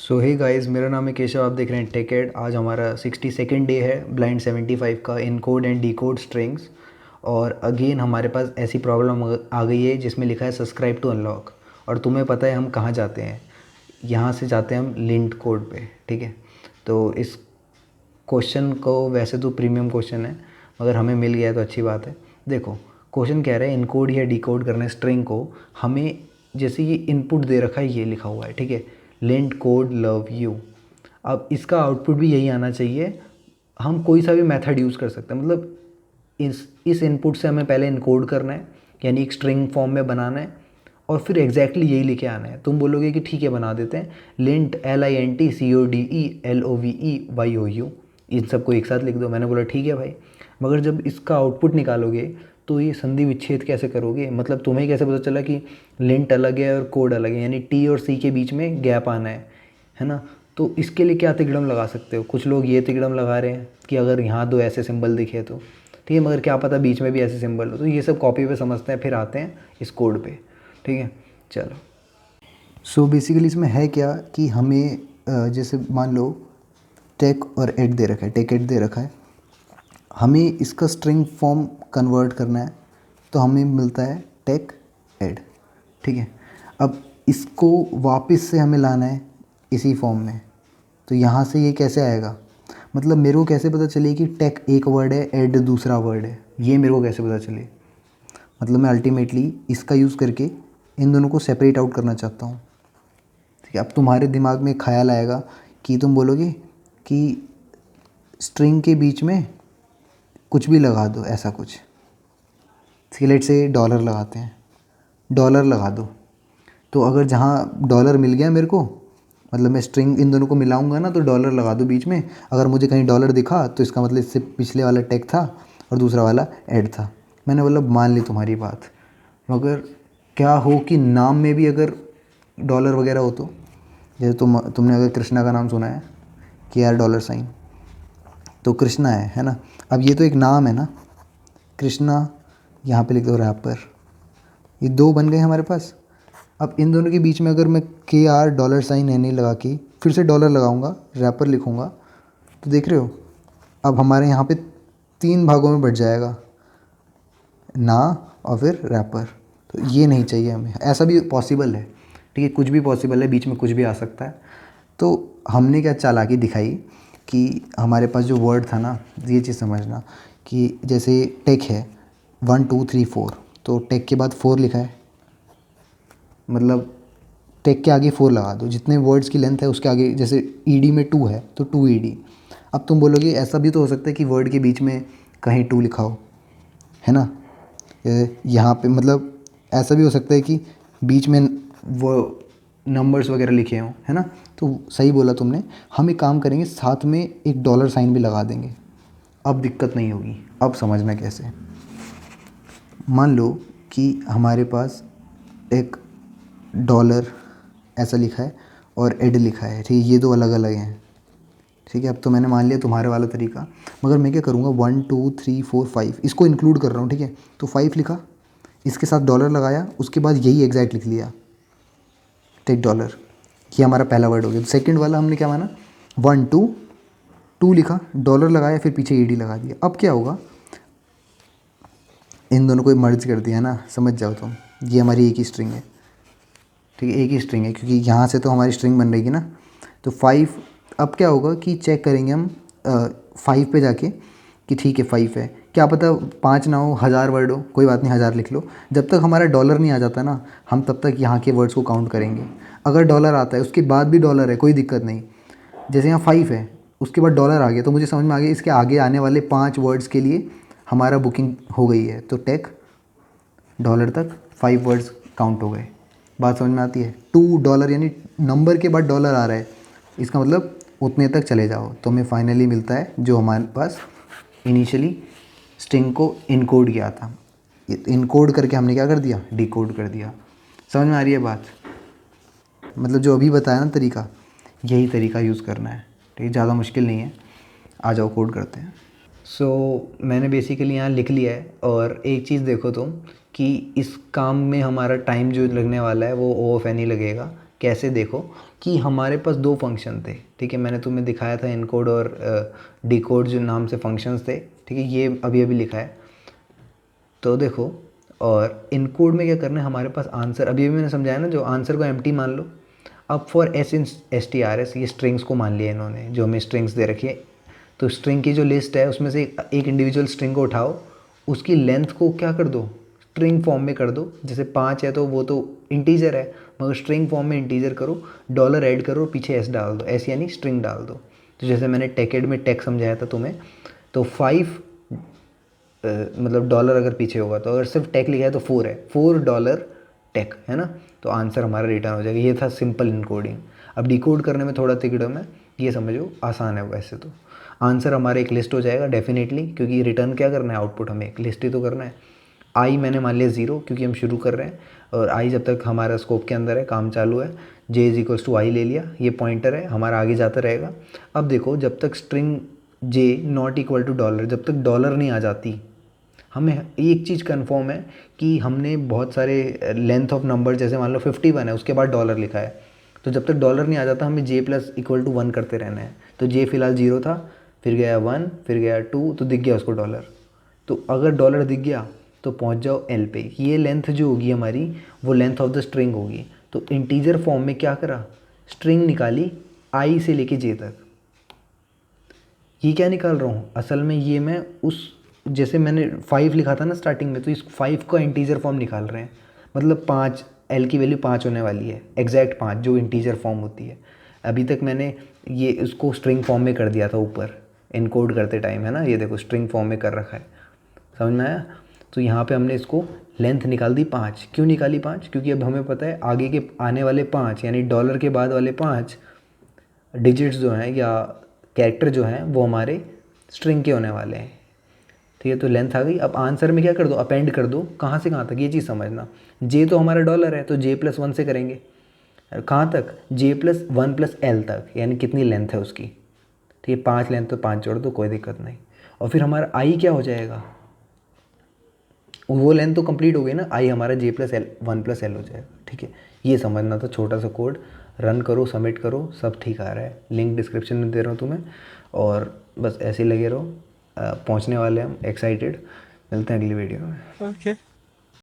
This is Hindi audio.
सो हे गाइस, मेरा नाम है केशव। आप देख रहे हैं टेक एड। आज हमारा 62nd डे है ब्लाइंड 75 का इनकोड एंड डिकोड स्ट्रिंग्स। और अगेन हमारे पास ऐसी प्रॉब्लम आ गई है जिसमें लिखा है सब्सक्राइब टू अनलॉक। और तुम्हें पता है हम कहाँ जाते हैं, यहाँ से जाते हैं हम लिंट कोड पे। ठीक है, तो इस क्वेश्चन को वैसे तो प्रीमियम क्वेश्चन है, मगर हमें मिल गया है तो अच्छी बात है। देखो क्वेश्चन कह रहा है इनकोड या डिकोड करना है स्ट्रिंग को। हमें जैसे ये इनपुट दे रखा है, ये लिखा हुआ है, ठीक है, लेंट कोड लव यू। अब इसका आउटपुट भी यही आना चाहिए। हम कोई सा भी मेथड यूज़ कर सकते हैं, मतलब इस इनपुट से हमें पहले इनकोड करना है, यानी एक स्ट्रिंग फॉर्म में बनाना है, और फिर एग्जैक्टली यही लिखे आना है। तुम बोलोगे कि ठीक है बना देते हैं, लेंट LINT CODE LOVEYOU, इन सबको एक साथ लिख दो। मैंने बोला ठीक है भाई, मगर जब इसका आउटपुट निकालोगे तो ये संधि विच्छेद कैसे करोगे? मतलब तुम्हें कैसे पता चला कि लेंट अलग है और कोड अलग है, यानी टी और सी के बीच में गैप आना है ना? तो इसके लिए क्या तिकड़म लगा सकते हो? कुछ लोग ये तिकड़म लगा रहे हैं कि अगर यहाँ दो ऐसे सिंबल दिखे तो ठीक है, मगर क्या पता बीच में भी ऐसे सिंबल हो। तो ये सब कॉपी पे समझते हैं, फिर आते हैं इस कोड पे। ठीक है, चलो। सो बेसिकली इसमें है क्या कि हमें जैसे मान लो टेक और एड दे रखा है, टेक एड दे रखा है, हमें इसका स्ट्रिंग फॉर्म कन्वर्ट करना है, तो हमें मिलता है टेक एड। ठीक है, अब इसको वापस से हमें लाना है इसी फॉर्म में। तो यहाँ से ये कैसे आएगा? मतलब मेरे को कैसे पता चले कि टेक एक वर्ड है, एड दूसरा वर्ड है? ये मेरे को कैसे पता चले? मतलब मैं अल्टीमेटली इसका यूज़ करके इन दोनों को सेपरेट आउट करना चाहता हूँ। ठीक है, अब तुम्हारे दिमाग में ख्याल आएगा कि तुम बोलोगे कि स्ट्रिंग के बीच में कुछ भी लगा दो, ऐसा कुछ। लेट से डॉलर लगाते हैं, डॉलर लगा दो। तो अगर जहाँ डॉलर मिल गया मेरे को, मतलब मैं स्ट्रिंग इन दोनों को मिलाऊंगा ना, तो डॉलर लगा दो बीच में। अगर मुझे कहीं डॉलर दिखा तो इसका मतलब इससे पिछले वाला टेक था और दूसरा वाला ऐड था। मैंने बोला मान ली तुम्हारी बात, मगर क्या हो कि नाम में भी अगर डॉलर वगैरह हो तो? जैसे तुमने अगर कृष्णा का नाम सुना है कि यार डॉलर साइन, तो कृष्णा है ना? अब ये तो एक नाम है ना, कृष्णा। यहाँ पे लिख दो रैपर। ये दो बन गए हमारे पास। अब इन दोनों के बीच में अगर मैं KR डॉलर साइन NA लगा के फिर से डॉलर लगाऊंगा, रैपर लिखूंगा, तो देख रहे हो अब हमारे यहाँ पे 3 भागों में बट जाएगा, ना और फिर रैपर। तो ये नहीं चाहिए हमें। ऐसा भी पॉसिबल है, ठीक है, कुछ भी पॉसिबल है, बीच में कुछ भी आ सकता है। तो हमने क्या चालाकी दिखाई कि हमारे पास जो वर्ड था ना, ये चीज़ समझना कि जैसे टेक है 1 2 3 4, तो टेक के बाद 4 लिखा है, मतलब टेक के आगे 4 लगा दो। जितने वर्ड्स की लेंथ है उसके आगे, जैसे ED में 2 है तो 2 ED। अब तुम बोलोगे ऐसा भी तो हो सकता है कि वर्ड के बीच में कहीं 2 लिखा हो, है ना? यहाँ पे मतलब ऐसा भी हो सकता है कि बीच में वो नंबर्स वगैरह लिखे हों, है ना? तो सही बोला तुमने। हम एक काम करेंगे, साथ में एक डॉलर साइन भी लगा देंगे। अब दिक्कत नहीं होगी। अब समझना कैसे। मान लो कि हमारे पास एक डॉलर ऐसा लिखा है और एड लिखा है, ठीक है, ये दो अलग अलग हैं। ठीक है, अब तो मैंने मान लिया तुम्हारे वाला तरीका, मगर मैं क्या करूँगा 1 2 3 4 5 इसको इंक्लूड कर रहा हूँ। ठीक है, तो 5 लिखा, इसके साथ डॉलर लगाया, उसके बाद यही एग्जैक्ट लिख लिया, टेक डॉलर। ये हमारा पहला वर्ड हो गया। सेकंड वाला हमने क्या माना, 1 2 2 लिखा, डॉलर लगाया, फिर पीछे ED लगा दिया। अब क्या होगा, इन दोनों को मर्ज कर दिया ना, समझ जाओ तुम। ये हमारी एक ही स्ट्रिंग है, ठीक है, एक ही स्ट्रिंग है, क्योंकि यहाँ से तो हमारी स्ट्रिंग बन रहेगी ना। तो 5, अब क्या होगा कि चेक करेंगे हम 5 पे जाके कि ठीक है 5 है। क्या पता 5 ना हो, 1000 वर्ड हो, कोई बात नहीं, 1000 लिख लो। जब तक हमारा डॉलर नहीं आ जाता ना, हम तब तक यहाँ के वर्ड्स को काउंट करेंगे। अगर डॉलर आता है, उसके बाद भी डॉलर है, कोई दिक्कत नहीं। जैसे यहाँ 5 है, उसके बाद डॉलर आ गया, तो मुझे समझ में आ गया इसके आगे आने वाले 5 वर्ड्स के लिए हमारा बुकिंग हो गई है। तो टेक डॉलर तक 5 वर्ड्स काउंट हो गए। बात समझ में आती है? $2 यानी नंबर के बाद डॉलर आ रहा है, इसका मतलब उतने तक चले जाओ तो हमें फाइनली मिलता है जो हमारे पास इनिशियली स्ट्रिंग को इनकोड किया था। इनकोड करके हमने क्या कर दिया, डिकोड कर दिया। समझ में आ रही है बात? मतलब जो अभी बताया ना तरीका, यही तरीका यूज़ करना है। ठीक है, ज़्यादा मुश्किल नहीं है। आ जाओ कोड करते हैं। मैंने बेसिकली यहाँ लिख लिया है। और एक चीज़ देखो तुम कि इस काम में हमारा टाइम जो लगने वाला है वो O ऑफ N ही लगेगा। कैसे? देखो कि हमारे पास दो फंक्शन थे, ठीक है। मैंने तुम्हें दिखाया था इनकोड और डिकोड जो नाम से फंक्शंस थे, ठीक है। ये अभी अभी लिखा है तो देखो। और इनकोड में क्या करना है, हमारे पास आंसर अभी अभी मैंने समझाया ना, जो आंसर को एम्प्टी मान लो। अब for S in S T R S, ये स्ट्रिंग्स को मान लिया इन्होंने, जो हमें स्ट्रिंग्स दे रखी है। तो स्ट्रिंग की जो लिस्ट है उसमें से एक इंडिविजुअल स्ट्रिंग को उठाओ, उसकी लेंथ को क्या कर दो, स्ट्रिंग फॉर्म में कर दो। जैसे 5 है तो वो तो इंटीजर है, मगर स्ट्रिंग फॉर्म में इंटीजर करो, डॉलर ऐड करो, पीछे एस डाल दो, एस यानी स्ट्रिंग डाल दो। तो जैसे मैंने टेकेड में टेक समझाया था तुम्हें, तो 5 मतलब डॉलर अगर पीछे होगा, तो अगर सिर्फ टेक लिखा है तो 4 है, $4 टेक है ना। तो आंसर हमारा रिटर्न हो जाएगा। ये था सिंपल इनकोडिंग। अब डिकोड करने में थोड़ा तिकड़म है, ये समझो आसान है वैसे तो। आंसर हमारा एक लिस्ट हो जाएगा डेफिनेटली, क्योंकि रिटर्न क्या करना है, आउटपुट हमें एक लिस्ट ही तो करना है। आई मैंने मान लिया 0 क्योंकि हम शुरू कर रहे हैं, और आई जब तक हमारा स्कोप के अंदर है, काम चालू है। जे इज इक्वल्स टू आई ले लिया, ये पॉइंटर है हमारा, आगे जाता रहेगा। अब देखो, जब तक string J not equal to dollar, जब तक डॉलर नहीं आ जाती, हमें एक चीज़ कंफर्म है कि हमने बहुत सारे लेंथ ऑफ नंबर, जैसे मान लो 51 है, उसके बाद डॉलर लिखा है, तो जब तक डॉलर नहीं आ जाता हमें जे प्लस इक्वल टू 1 करते रहना है। तो जे फिलहाल 0 था, फिर गया 1, फिर गया 2, तो दिख गया उसको डॉलर। तो अगर डॉलर दिख गया तो पहुंच जाओ एल पे। ये लेंथ जो होगी हमारी, वो लेंथ ऑफ द स्ट्रिंग होगी। तो इंटीजर फॉर्म में क्या करा, स्ट्रिंग निकाली आई से लेके जे तक। ये क्या निकाल रहा हूँ असल में, ये मैं उस, जैसे मैंने 5 लिखा था ना स्टार्टिंग में, तो इस 5 का इंटीजर फॉर्म निकाल रहे हैं। मतलब 5, एल की वैल्यू 5 होने वाली है, एग्जैक्ट 5 जो इंटीजर फॉर्म होती है। अभी तक मैंने ये उसको स्ट्रिंग फॉर्म में कर दिया था ऊपर इनकोड करते टाइम, है ना। ये देखो स्ट्रिंग फॉर्म में कर रखा है, समझ में आया। तो यहाँ पे हमने इसको लेंथ निकाल दी 5। क्यों निकाली 5, क्योंकि अब हमें पता है आगे के आने वाले 5 यानी डॉलर के बाद वाले 5 डिजिट्स जो हैं या कैरेक्टर जो हैं वो हमारे स्ट्रिंग के होने वाले हैं, ठीक है। तो लेंथ आ गई। अब आंसर में क्या कर दो, अपेंड कर दो। कहाँ से कहाँ तक, ये चीज़ समझना। जे तो हमारा डॉलर है, तो जे प्लस 1 से करेंगे। कहाँ तक, जे प्लस 1 प्लस एल तक, यानी कितनी लेंथ है उसकी, ठीक है। 5 लेंथ तो 5 जोड़ दो, कोई दिक्कत नहीं। और फिर हमारा आई क्या हो जाएगा, वो लेंथ तो कंप्लीट हो गई ना, आई हमारा जे प्लस एल 1 प्लस एल हो जाएगा, ठीक है। ये समझना था, छोटा सा कोड। रन करो, सबमिट करो, सब ठीक आ रहा है। लिंक डिस्क्रिप्शन में दे रहा हूँ तुम्हें, और बस ऐसे ही लगे रहो। पहुँचने वाले हम, एक्साइटेड। मिलते हैं अगली वीडियो में। Okay.